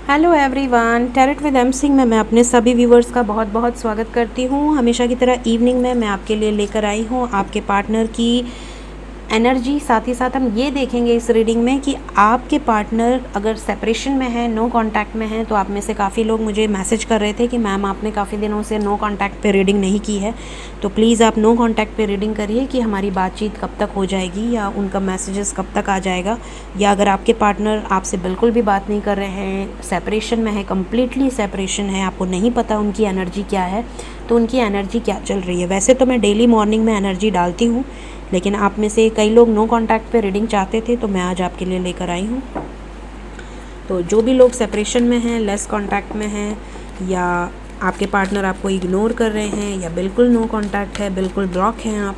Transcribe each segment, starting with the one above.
Hello everyone, tarot with M Singh में मैं अपने सभी व्यूवर्स का बहुत बहुत स्वागत करती हूँ। हमेशा की तरह इवनिंग में मैं आपके लिए लेकर आई हूँ आपके पार्टनर की एनर्जी। साथ ही साथ हम ये देखेंगे इस रीडिंग में कि आपके पार्टनर अगर सेपरेशन में है, नो कांटेक्ट में है, तो आप में से काफ़ी लोग मुझे मैसेज कर रहे थे कि मैम आपने काफ़ी दिनों से नो कांटेक्ट पे रीडिंग नहीं की है, तो प्लीज़ आप नो कांटेक्ट पे रीडिंग करिए कि हमारी बातचीत कब तक हो जाएगी या उनका मैसेजेस कब तक आ जाएगा। या अगर आपके पार्टनर आपसे बिल्कुल भी बात नहीं कर रहे हैं, सेपरेशन में है, कम्प्लीटली सेपरेशन है, आपको नहीं पता उनकी एनर्जी क्या है, तो उनकी एनर्जी क्या चल रही है। वैसे तो मैं डेली मॉर्निंग में एनर्जी डालती हूँ, लेकिन आप में से कई लोग नो कांटेक्ट पे रीडिंग चाहते थे, तो मैं आज आपके लिए लेकर आई हूँ। तो जो भी लोग सेपरेशन में हैं, लेस कांटेक्ट में हैं, या आपके पार्टनर आपको इग्नोर कर रहे हैं, या बिल्कुल नो कांटेक्ट है, बिल्कुल ब्लॉक हैं,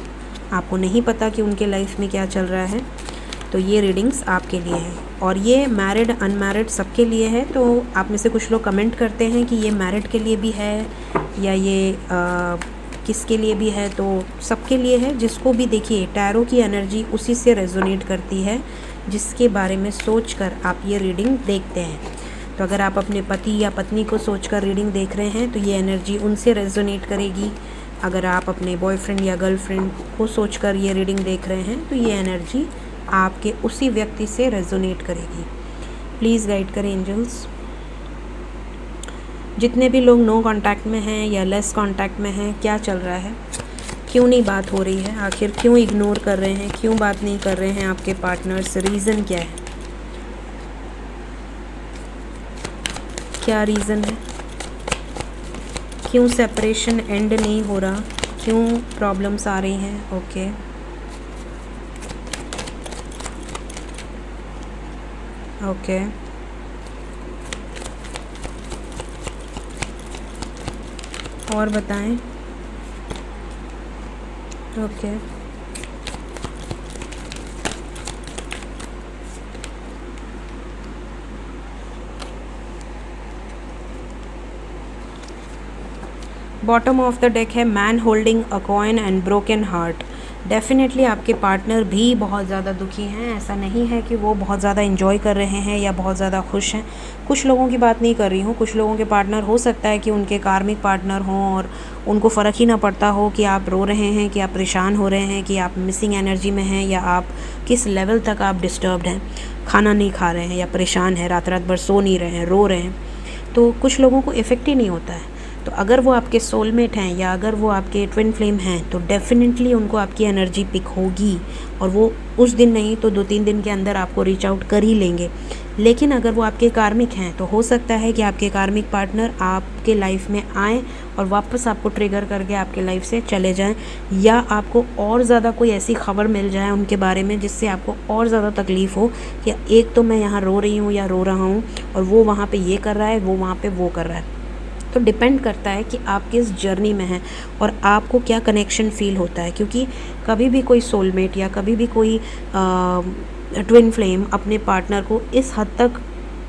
आपको नहीं पता कि उनके लाइफ में क्या चल रहा है, तो ये रीडिंग्स आपके लिए है। और ये मैरिड अनमैरिड सबके लिए है। तो आप में से कुछ लोग कमेंट करते हैं कि ये मैरिड के लिए भी है या ये किसके लिए भी है, तो सबके लिए है। जिसको भी देखिए, टैरो की एनर्जी उसी से रेजोनेट करती है जिसके बारे में सोचकर आप ये रीडिंग देखते हैं। तो अगर आप अपने पति या पत्नी को सोचकर रीडिंग देख रहे हैं तो ये एनर्जी उनसे रेजोनेट करेगी। अगर आप अपने बॉयफ्रेंड या गर्लफ्रेंड को सोचकर ये रीडिंग देख रहे हैं तो ये एनर्जी आपके उसी व्यक्ति से रेजोनेट करेगी। प्लीज़ गाइड करें एंजल्स। जितने भी लोग नो कांटेक्ट में हैं या लेस कांटेक्ट में हैं, क्या चल रहा है, क्यों नहीं बात हो रही है, आखिर क्यों इग्नोर कर रहे हैं, क्यों बात नहीं कर रहे हैं आपके पार्टनर्स, रीज़न क्या है, क्या रीज़न है, क्यों सेपरेशन एंड नहीं हो रहा, क्यों प्रॉब्लम्स आ रही हैं। ओके, ओके, और बताएं। Okay, bottom of the deck है man holding a coin and broken heart. Definitely आपके पार्टनर भी बहुत ज़्यादा दुखी हैं। ऐसा नहीं है कि वो बहुत ज़्यादा इन्जॉय कर रहे हैं या बहुत ज़्यादा खुश हैं। कुछ लोगों की बात नहीं कर रही हूँ, कुछ लोगों के पार्टनर हो सकता है कि उनके कार्मिक पार्टनर हों और उनको फ़र्क ही ना पड़ता हो कि आप रो रहे हैं, कि आप परेशान हो रहे हैं, कि आप मिसिंग एनर्जी में हैं, या आप किस लेवल तक आप डिस्टर्ब्ड हैं, खाना नहीं खा रहे हैं या परेशान हैं, रात रात भर सो नहीं रहे हैं, रो रहे हैं। तो कुछ लोगों को इफ़ेक्ट ही नहीं होता है। तो अगर वो आपके सोलमेट हैं या अगर वो आपके ट्विन फ्लेम हैं, तो डेफिनेटली उनको आपकी एनर्जी पिक होगी और वो उस दिन नहीं तो 2-3 दिन के अंदर आपको रीच आउट कर ही लेंगे। लेकिन अगर वो आपके कार्मिक हैं तो हो सकता है कि आपके कार्मिक पार्टनर आपके लाइफ में आएँ और वापस आपको ट्रिगर करके आपके लाइफ से चले जाएं, या आपको और ज़्यादा कोई ऐसी खबर मिल जाए उनके बारे में जिससे आपको और ज़्यादा तकलीफ़ हो कि एक तो मैं यहाँ रो रही हूँ या रो रहा हूँ और वो वहाँ पे ये कर रहा है, वो वहाँ पे वो कर रहा है। तो डिपेंड करता है कि आप किस जर्नी में हैं और आपको क्या कनेक्शन फ़ील होता है। क्योंकि कभी भी कोई सोलमेट या कभी भी कोई ट्विन फ्लेम अपने पार्टनर को इस हद तक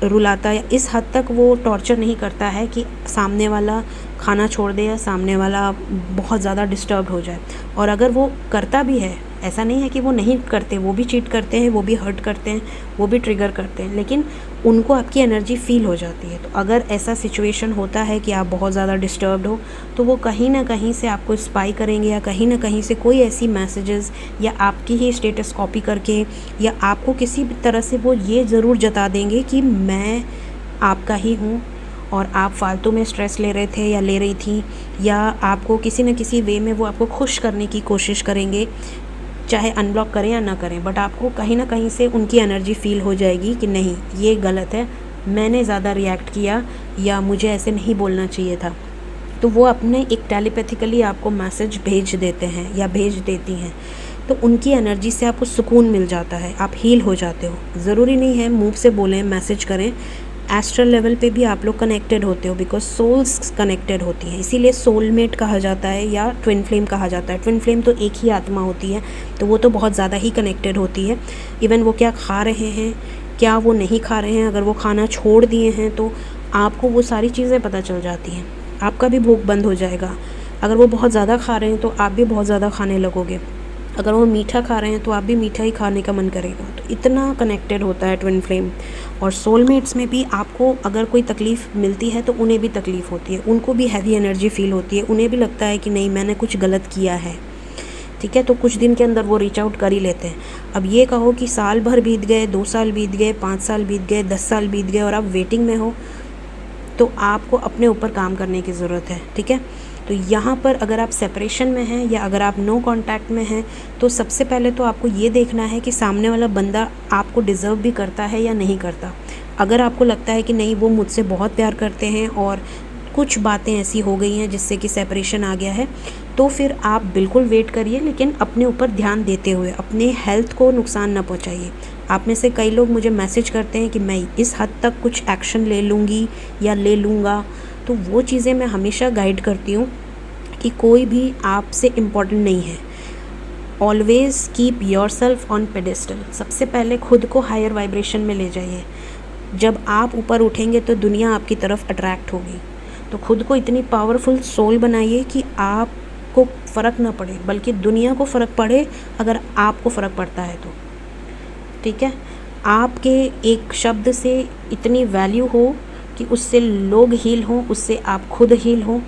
रुलाता है या इस हद तक वो टॉर्चर नहीं करता है कि सामने वाला खाना छोड़ दे या सामने वाला बहुत ज़्यादा डिस्टर्ब हो जाए। और अगर वो करता भी है, ऐसा नहीं है कि वो नहीं करते, वो भी चीट करते हैं, वो भी हर्ट करते हैं, वो भी ट्रिगर करते हैं, लेकिन उनको आपकी एनर्जी फ़ील हो जाती है। तो अगर ऐसा सिचुएशन होता है कि आप बहुत ज़्यादा डिस्टर्ब्ड हो, तो वो कहीं ना कहीं से आपको स्पाई करेंगे या कहीं ना कहीं से कोई ऐसी मैसेजेस या आपकी ही स्टेटस कॉपी करके या आपको किसी भी तरह से वो ये ज़रूर जता देंगे कि मैं आपका ही हूँ और आप फालतू में स्ट्रेस ले रहे थे या ले रही थी, या आपको किसी न किसी वे में वो आपको खुश करने की कोशिश करेंगे, चाहे अनब्लॉक करें या ना करें, बट आपको कहीं ना कहीं से उनकी एनर्जी फ़ील हो जाएगी कि नहीं, ये गलत है, मैंने ज़्यादा रिएक्ट किया या मुझे ऐसे नहीं बोलना चाहिए था। तो वो अपने एक टेलीपैथिकली आपको मैसेज भेज देते हैं या भेज देती हैं। तो उनकी एनर्जी से आपको सुकून मिल जाता है, आप हील हो जाते हो। ज़रूरी नहीं है मुंह से बोलें, मैसेज करें, एस्ट्रल लेवल पे भी आप लोग कनेक्टेड होते हो, बिकॉज सोल्स कनेक्टेड होती हैं, इसीलिए सोलमेट कहा जाता है या ट्विन फ्लेम कहा जाता है। ट्विन फ्लेम तो एक ही आत्मा होती है, तो वो तो बहुत ज़्यादा ही कनेक्टेड होती है। इवन वो क्या खा रहे हैं, क्या वो नहीं खा रहे हैं, अगर वो खाना छोड़ दिए हैं तो आपको वो सारी चीज़ें पता चल जाती हैं, आपका भी भूख बंद हो जाएगा। अगर वो बहुत ज़्यादा खा रहे हैं तो आप भी बहुत ज़्यादा खाने लगोगे। अगर वो मीठा खा रहे हैं तो आप भी मीठा ही खाने का मन करेगा। तो इतना कनेक्टेड होता है ट्विन फ्लेम। और सोलमेट्स में भी आपको अगर कोई तकलीफ़ मिलती है तो उन्हें भी तकलीफ़ होती है, उनको भी हैवी एनर्जी फील होती है, उन्हें भी लगता है कि नहीं मैंने कुछ गलत किया है, ठीक है। तो कुछ दिन के अंदर वो रीच आउट कर ही लेते हैं। अब ये कहो कि साल भर बीत गए, 2 साल बीत गए, 5 साल बीत गए, 10 साल बीत गए और आप वेटिंग में हो, तो आपको अपने ऊपर काम करने की ज़रूरत है, ठीक है। तो यहाँ पर अगर आप सेपरेशन में हैं या अगर आप नो कांटेक्ट में हैं, तो सबसे पहले तो आपको ये देखना है कि सामने वाला बंदा आपको डिज़र्व भी करता है या नहीं करता। अगर आपको लगता है कि नहीं वो मुझसे बहुत प्यार करते हैं और कुछ बातें ऐसी हो गई हैं जिससे कि सेपरेशन आ गया है, तो फिर आप बिल्कुल वेट करिए, लेकिन अपने ऊपर ध्यान देते हुए अपने हेल्थ को नुकसान ना पहुंचाइए। आप में से कई लोग मुझे मैसेज करते हैं कि मैं इस हद तक कुछ एक्शन ले लूँगी या ले लूँगा, तो वो चीज़ें मैं हमेशा गाइड करती हूँ कि कोई भी आपसे इम्पॉर्टेंट नहीं है। Always keep your self on pedestal. सबसे पहले खुद को हायर वाइब्रेशन में ले जाइए। जब आप ऊपर उठेंगे तो दुनिया आपकी तरफ अट्रैक्ट होगी। तो खुद को इतनी पावरफुल सोल बनाइए कि आपको फ़र्क ना पड़े, बल्कि दुनिया को फ़र्क पड़े अगर आपको फ़र्क पड़ता है तो, ठीक है। आपके एक शब्द से इतनी वैल्यू हो कि उससे लोग हील हों, उससे आप खुद हील हों,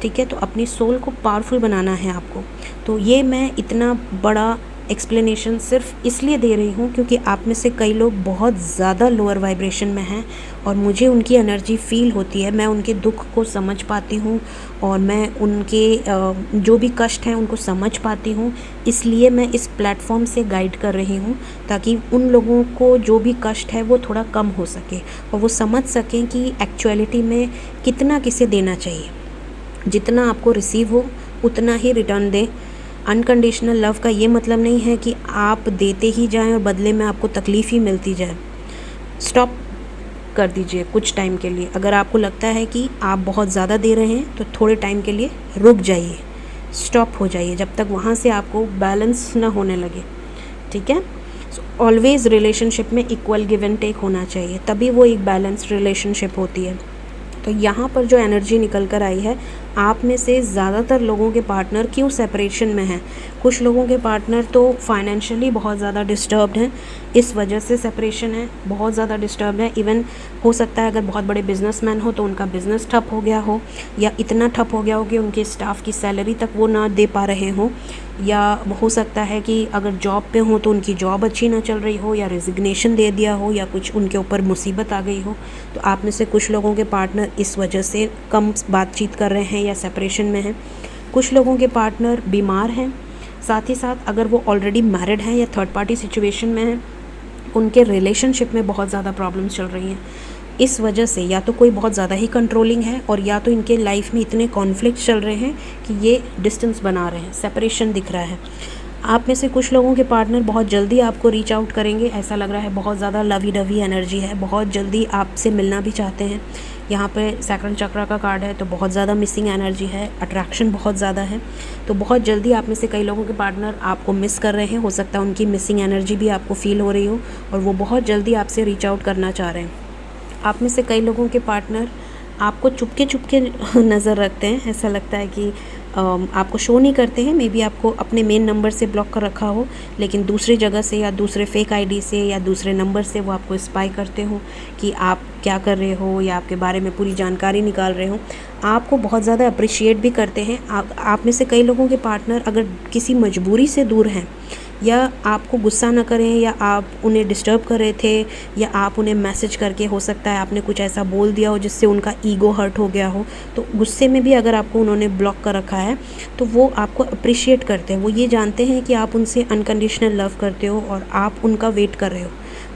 ठीक है। तो अपनी सोल को पावरफुल बनाना है आपको। तो ये मैं इतना बड़ा एक्सप्लेनेशन सिर्फ इसलिए दे रही हूँ क्योंकि आप में से कई लोग बहुत ज़्यादा लोअर वाइब्रेशन में हैं और मुझे उनकी एनर्जी फ़ील होती है। मैं उनके दुख को समझ पाती हूँ और मैं उनके जो भी कष्ट हैं उनको समझ पाती हूँ। इसलिए मैं इस प्लेटफॉर्म से गाइड कर रही हूँ ताकि उन लोगों को जो भी कष्ट है वो थोड़ा कम हो सके और वो समझ सकें कि एक्चुअलिटी में कितना किसे देना चाहिए। जितना आपको रिसीव हो उतना ही रिटर्न दें। अनकंडीशनल लव का ये मतलब नहीं है कि आप देते ही जाएं और बदले में आपको तकलीफ़ ही मिलती जाए। स्टॉप कर दीजिए कुछ टाइम के लिए। अगर आपको लगता है कि आप बहुत ज़्यादा दे रहे हैं तो थोड़े टाइम के लिए रुक जाइए, स्टॉप हो जाइए जब तक वहाँ से आपको बैलेंस ना होने लगे, ठीक है। ऑलवेज़ रिलेशनशिप में इक्वल गिव एंड टेक होना चाहिए, तभी वो एक बैलेंस्ड रिलेशनशिप होती है। तो यहाँ पर जो एनर्जी निकल कर आई है, आप में से ज़्यादातर लोगों के पार्टनर क्यों सेपरेशन में हैं। कुछ लोगों के पार्टनर तो फाइनेंशियली बहुत ज़्यादा डिस्टर्ब्ड हैं, इस वजह से सेपरेशन है, बहुत ज़्यादा डिस्टर्ब है। इवन हो सकता है अगर बहुत बड़े बिजनेसमैन हो तो उनका बिज़नेस ठप हो गया हो, या इतना ठप हो गया हो कि उनके स्टाफ की सैलरी तक वो ना दे पा रहे हों, या हो सकता है कि अगर जॉब पे हो तो उनकी जॉब अच्छी ना चल रही हो, या रेजिग्नेशन दे दिया हो, या कुछ उनके ऊपर मुसीबत आ गई हो। तो आप में से कुछ लोगों के पार्टनर इस वजह से कम बातचीत कर रहे हैं या सेपरेशन में हैं। कुछ लोगों के पार्टनर बीमार हैं, साथ ही साथ अगर वो ऑलरेडी मैरिड हैं या थर्ड पार्टी सिचुएशन में हैं, उनके रिलेशनशिप में बहुत ज़्यादा प्रॉब्लम्स चल रही हैं। इस वजह से या तो कोई बहुत ज़्यादा ही कंट्रोलिंग है, और या तो इनके लाइफ में इतने कॉन्फ्लिक्ट चल रहे हैं कि ये डिस्टेंस बना रहे हैं, सेपरेशन दिख रहा है। आप में से कुछ लोगों के पार्टनर बहुत जल्दी आपको रीच आउट करेंगे, ऐसा लग रहा है बहुत ज़्यादा लवी डवी एनर्जी है, बहुत जल्दी आपसे मिलना भी चाहते हैं। यहाँ पे सैक्रल चक्र का कार्ड है, तो बहुत ज़्यादा मिसिंग एनर्जी है, अट्रैक्शन बहुत ज़्यादा है। तो बहुत जल्दी आप में से कई लोगों के पार्टनर आपको मिस कर रहे हैं, हो सकता है उनकी मिसिंग एनर्जी भी आपको फील हो रही हो और वो बहुत जल्दी आपसे रीच आउट करना चाह रहे हैं। आप में से कई लोगों के पार्टनर आपको चुपके चुपके नज़र रखते हैं, ऐसा लगता है कि आपको शो नहीं करते हैं। मे बी आपको अपने मेन नंबर से ब्लॉक कर रखा हो, लेकिन दूसरी जगह से या दूसरे फेक आईडी से या दूसरे नंबर से वो आपको स्पाई करते हो कि आप क्या कर रहे हो, या आपके बारे में पूरी जानकारी निकाल रहे हो। आपको बहुत ज़्यादा अप्रिशिएट भी करते हैं। आप में से कई लोगों के पार्टनर अगर किसी मजबूरी से दूर हैं, या आपको गुस्सा ना करें, या आप उन्हें डिस्टर्ब कर रहे थे, या आप उन्हें मैसेज करके हो सकता है आपने कुछ ऐसा बोल दिया हो जिससे उनका ईगो हर्ट हो गया हो, तो गुस्से में भी अगर आपको उन्होंने ब्लॉक कर रखा है तो वो आपको अप्रिशिएट करते हैं। वो ये जानते हैं कि आप उनसे अनकंडीशनल लव करते हो और आप उनका वेट कर रहे हो,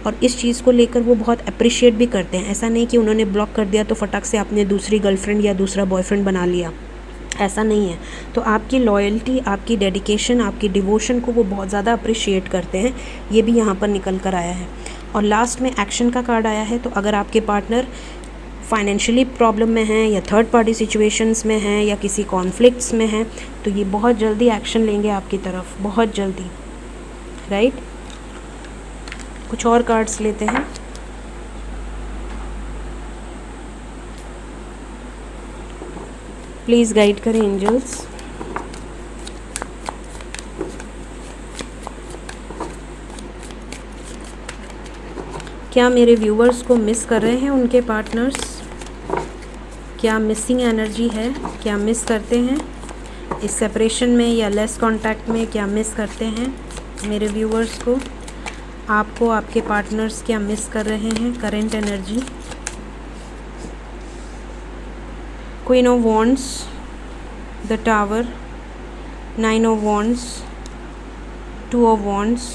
और इस चीज़ को लेकर वो बहुत अप्रिशिएट भी करते हैं। ऐसा नहीं कि उन्होंने ब्लॉक कर दिया तो फटाक से आपने दूसरी गर्लफ्रेंड या दूसरा बॉयफ्रेंड बना लिया, ऐसा नहीं है। तो आपकी लॉयल्टी, आपकी डेडिकेशन, आपकी डिवोशन को वो बहुत ज़्यादा अप्रिशिएट करते हैं। ये भी यहाँ पर निकल कर आया है। और लास्ट में एक्शन का कार्ड आया है। तो अगर आपके पार्टनर फाइनेंशियली प्रॉब्लम में हैं, या थर्ड पार्टी सिचुएशंस में हैं, या किसी कॉन्फ्लिक्ट्स में हैं, तो ये बहुत जल्दी एक्शन लेंगे आपकी तरफ, बहुत जल्दी, राइट। कुछ और कार्ड्स लेते हैं। प्लीज़ गाइड करें एंजल्स। क्या मेरे व्यूवर्स को मिस कर रहे हैं उनके पार्टनर्स? क्या मिसिंग एनर्जी है? क्या मिस करते हैं इस सेपरेशन में या लेस कांटेक्ट में? क्या मिस करते हैं मेरे व्यूवर्स को? आपको आपके पार्टनर्स क्या मिस कर रहे हैं? Current energy. Queen of wands, the tower, 9 of wands, 2 of wands,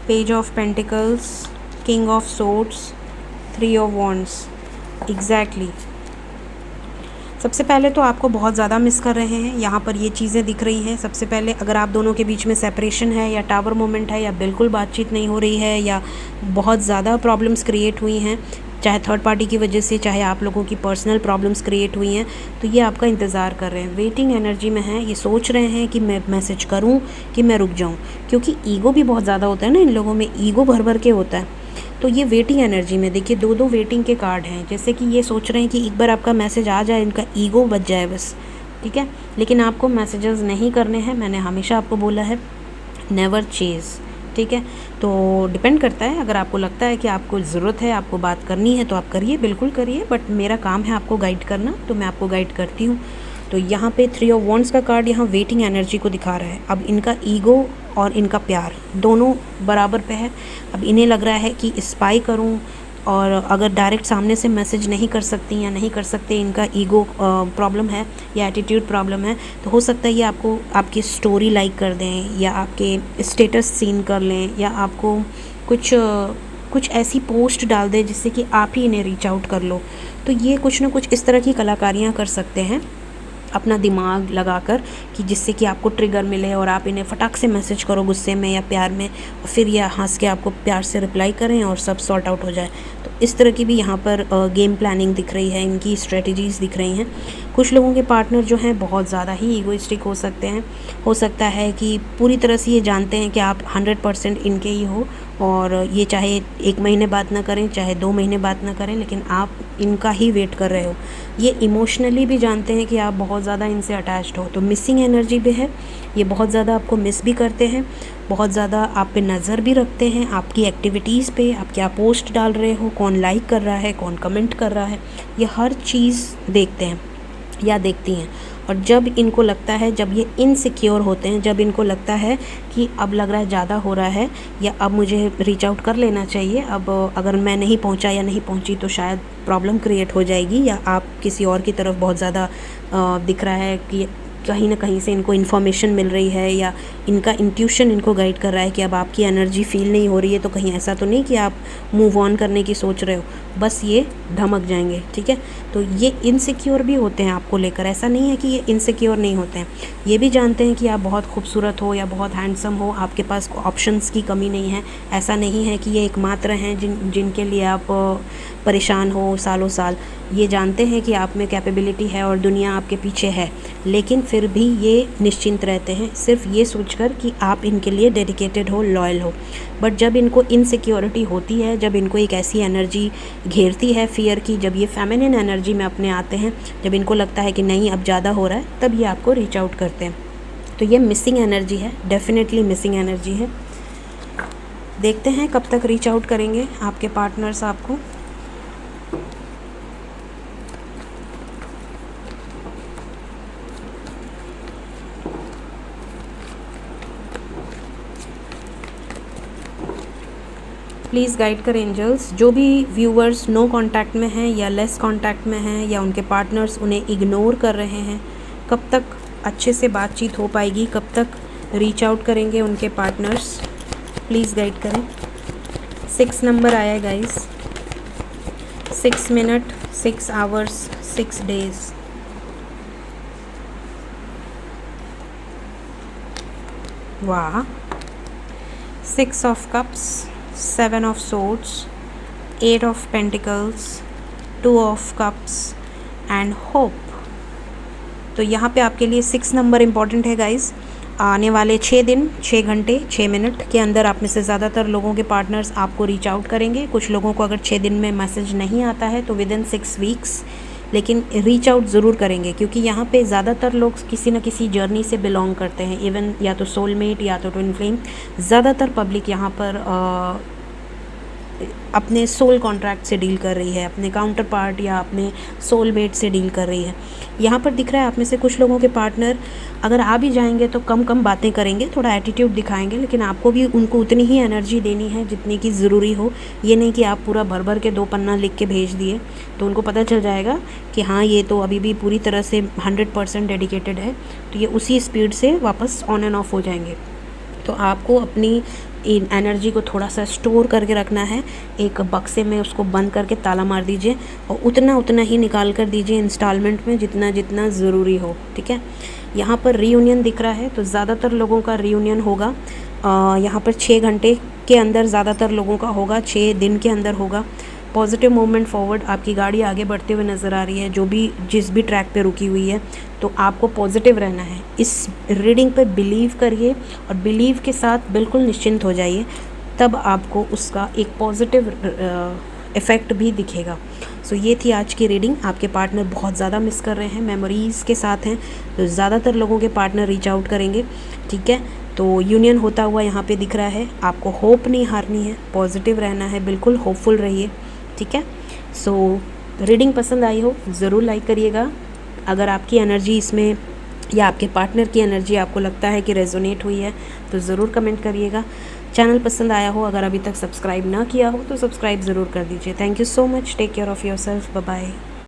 page of pentacles, king of swords, 3 of wands. Exactly. सबसे पहले तो आपको बहुत ज़्यादा मिस कर रहे हैं, यहाँ पर ये चीज़ें दिख रही हैं। सबसे पहले अगर आप दोनों के बीच में सेपरेशन है या टावर मोमेंट है या बिल्कुल बातचीत नहीं हो रही है या बहुत ज़्यादा प्रॉब्लम्स क्रिएट हुई हैं, चाहे थर्ड पार्टी की वजह से, चाहे आप लोगों की पर्सनल प्रॉब्लम्स क्रिएट हुई हैं, तो ये आपका इंतज़ार कर रहे हैं, वेटिंग एनर्जी में है। ये सोच रहे हैं कि मैं मैसेज करूं कि मैं रुक जाऊं, क्योंकि ईगो भी बहुत ज़्यादा होता है ना इन लोगों में, ईगो भर भर के होता है। तो ये वेटिंग एनर्जी में देखिए 2 वेटिंग के कार्ड हैं, जैसे कि ये सोच रहे हैं कि एक बार आपका मैसेज आ जाए, इनका ईगो बच जाए बस, ठीक है। लेकिन आपको मैसेजेस नहीं करने हैं, मैंने हमेशा आपको बोला है नेवर चेज़, ठीक है। तो डिपेंड करता है, अगर आपको लगता है कि आपको ज़रूरत है, आपको बात करनी है तो आप करिए, बिल्कुल करिए, बट मेरा काम है आपको गाइड करना, तो मैं आपको गाइड करती हूँ। तो यहाँ पे 3 ऑफ वॉन्ड्स का कार्ड यहाँ वेटिंग एनर्जी को दिखा रहा है। अब इनका ईगो और इनका प्यार दोनों बराबर पे है। अब इन्हें लग रहा है कि स्पाई करूं, और अगर डायरेक्ट सामने से मैसेज नहीं कर सकती या नहीं कर सकते, इनका ईगो प्रॉब्लम है या एटीट्यूड प्रॉब्लम है, तो हो सकता है ये आपको आपकी स्टोरी लाइक कर दें या आपके स्टेटस सीन कर लें या आपको कुछ ऐसी पोस्ट डाल दें जिससे कि आप ही इन्हें रीच आउट कर लो। तो ये कुछ ना कुछ इस तरह की कलाकारियाँ कर सकते हैं अपना दिमाग लगाकर, कि जिससे कि आपको ट्रिगर मिले और आप इन्हें फटाक से मैसेज करो गुस्से में या प्यार में, और फिर ये हंस के आपको प्यार से रिप्लाई करें और सब सॉर्ट आउट हो जाए। तो इस तरह की भी यहाँ पर गेम प्लानिंग दिख रही है, इनकी स्ट्रेटजीज़ दिख रही हैं। कुछ लोगों के पार्टनर जो हैं बहुत ज़्यादा ही ईगोइस्टिक हो सकते हैं। हो सकता है कि पूरी तरह से ये जानते हैं कि आप 100% इनके ही हो, और ये चाहे 1 महीने बात ना करें, चाहे 2 महीने बात ना करें, लेकिन आप इनका ही वेट कर रहे हो। ये इमोशनली भी जानते हैं कि आप बहुत ज़्यादा इनसे अटैच्ड हो, तो मिसिंग एनर्जी भी है। ये बहुत ज़्यादा आपको मिस भी करते हैं, बहुत ज़्यादा आप पे नज़र भी रखते हैं, आपकी एक्टिविटीज़ पे, आप क्या पोस्ट डाल रहे हो, कौन लाइक कर रहा है, कौन कमेंट कर रहा है, ये हर चीज़ देखते हैं या देखती हैं। और जब इनको लगता है, जब ये इनसिक्योर होते हैं, जब इनको लगता है कि अब लग रहा है ज़्यादा हो रहा है या अब मुझे रीच आउट कर लेना चाहिए, अब अगर मैं नहीं पहुंचा या नहीं पहुंची तो शायद प्रॉब्लम क्रिएट हो जाएगी, या आप किसी और की तरफ बहुत ज़्यादा दिख रहा है कि कहीं ना कहीं से इनको इन्फॉर्मेशन मिल रही है या इनका इंट्यूशन इनको गाइड कर रहा है कि अब आपकी एनर्जी फील नहीं हो रही है, तो कहीं ऐसा तो नहीं कि आप मूव ऑन करने की सोच रहे हो, बस ये धमक जाएंगे, ठीक है। तो ये इनसिक्योर भी होते हैं आपको लेकर, ऐसा नहीं है कि ये इनसिक्योर नहीं होते हैं, ये भी जानते हैं कि आप बहुत खूबसूरत हो या बहुत हैंडसम हो, आपके पास ऑप्शंस की कमी नहीं है। ऐसा नहीं है कि ये एकमात्र हैं जिनके लिए आप परेशान हो सालों साल। ये जानते हैं कि आप में कैपेबिलिटी है और दुनिया आपके पीछे है, लेकिन फिर भी ये निश्चिंत रहते हैं, सिर्फ ये सोचकर कि आप इनके लिए डेडिकेटेड हो, लॉयल हो। बट जब इनको इनसिक्योरिटी होती है, जब इनको एक ऐसी एनर्जी घेरती है फियर की, जब ये फेमिनिन एनर्जी में अपने आते हैं, जब इनको लगता है कि नहीं अब ज़्यादा हो रहा है, तब ये आपको रीच आउट करते हैं। तो ये मिसिंग एनर्जी है, डेफिनेटली मिसिंग एनर्जी है। देखते हैं कब तक रीच आउट करेंगे आपके पार्टनर्स आपको। प्लीज़ गाइड कर एंजल्स। जो भी व्यूवर्स नो कांटेक्ट में हैं या लेस कांटेक्ट में हैं या उनके पार्टनर्स उन्हें इग्नोर कर रहे हैं, कब तक अच्छे से बातचीत हो पाएगी, कब तक रीच आउट करेंगे उनके पार्टनर्स, प्लीज़ गाइड करें। 6 नंबर आया गाइस, 6 मिनट, 6 आवर्स, 6 डेज। वाह। 6 of cups, 7 of swords, 8 of pentacles, 2 of cups and hope. तो यहाँ पे आपके लिए 6 नंबर इम्पॉर्टेंट है गाइस। आने वाले 6 दिन, 6 घंटे, 6 मिनट के अंदर आप में से ज़्यादातर लोगों के पार्टनर्स आपको रीच आउट करेंगे। कुछ लोगों को अगर 6 दिन में मैसेज नहीं आता है तो विदिन 6 वीक्स, लेकिन रीच आउट ज़रूर करेंगे, क्योंकि यहाँ पे ज़्यादातर लोग किसी न किसी जर्नी से बिलोंग करते हैं, इवन या तो सोलमेट या तो ट्विन फ्लेम। ज़्यादातर पब्लिक यहाँ पर अपने सोल कॉन्ट्रैक्ट से डील कर रही है, अपने काउंटर पार्ट या अपने सोलमेट से डील कर रही है। यहाँ पर दिख रहा है आप में से कुछ लोगों के पार्टनर अगर आ भी जाएंगे तो कम कम बातें करेंगे, थोड़ा एटीट्यूड दिखाएंगे, लेकिन आपको भी उनको उतनी ही एनर्जी देनी है जितनी की ज़रूरी हो। ये नहीं कि आप पूरा भर भर के 2 पन्ना लिख के भेज दिए, तो उनको पता चल जाएगा कि हाँ ये तो अभी भी पूरी तरह से 100% डेडिकेटेड है, तो ये उसी स्पीड से वापस ऑन एंड ऑफ हो जाएंगे। तो आपको अपनी एनर्जी को थोड़ा सा स्टोर करके रखना है, एक बक्से में उसको बंद करके ताला मार दीजिए और उतना उतना ही निकाल कर दीजिए इंस्टॉलमेंट में जितना जितना ज़रूरी हो, ठीक है। यहाँ पर रीयूनियन दिख रहा है, तो ज़्यादातर लोगों का रीयूनियन होगा यहाँ पर 6 घंटे के अंदर, ज़्यादातर लोगों का होगा 6 दिन के अंदर होगा। पॉजिटिव मूवमेंट फॉरवर्ड, आपकी गाड़ी आगे बढ़ते हुए नज़र आ रही है, जो भी जिस भी ट्रैक पे रुकी हुई है, तो आपको पॉजिटिव रहना है। इस रीडिंग पे बिलीव करिए और बिलीव के साथ बिल्कुल निश्चिंत हो जाइए, तब आपको उसका एक पॉजिटिव इफ़ेक्ट भी दिखेगा। सो ये थी आज की रीडिंग। आपके पार्टनर बहुत ज़्यादा मिस कर रहे हैं, मेमोरीज़ के साथ हैं, तो ज़्यादातर लोगों के पार्टनर रीच आउट करेंगे, ठीक है। तो यूनियन होता हुआ यहाँ पे दिख रहा है। आपको होप नहीं हारनी है, पॉजिटिव रहना है, बिल्कुल होपफुल रहिए, ठीक है। सो रीडिंग पसंद आई हो ज़रूर लाइक करिएगा। अगर आपकी एनर्जी इसमें या आपके पार्टनर की एनर्जी आपको लगता है कि रेजोनेट हुई है तो ज़रूर कमेंट करिएगा। चैनल पसंद आया हो, अगर अभी तक सब्सक्राइब ना किया हो तो सब्सक्राइब ज़रूर कर दीजिए। Thank you so much, take care of yourself, bye bye.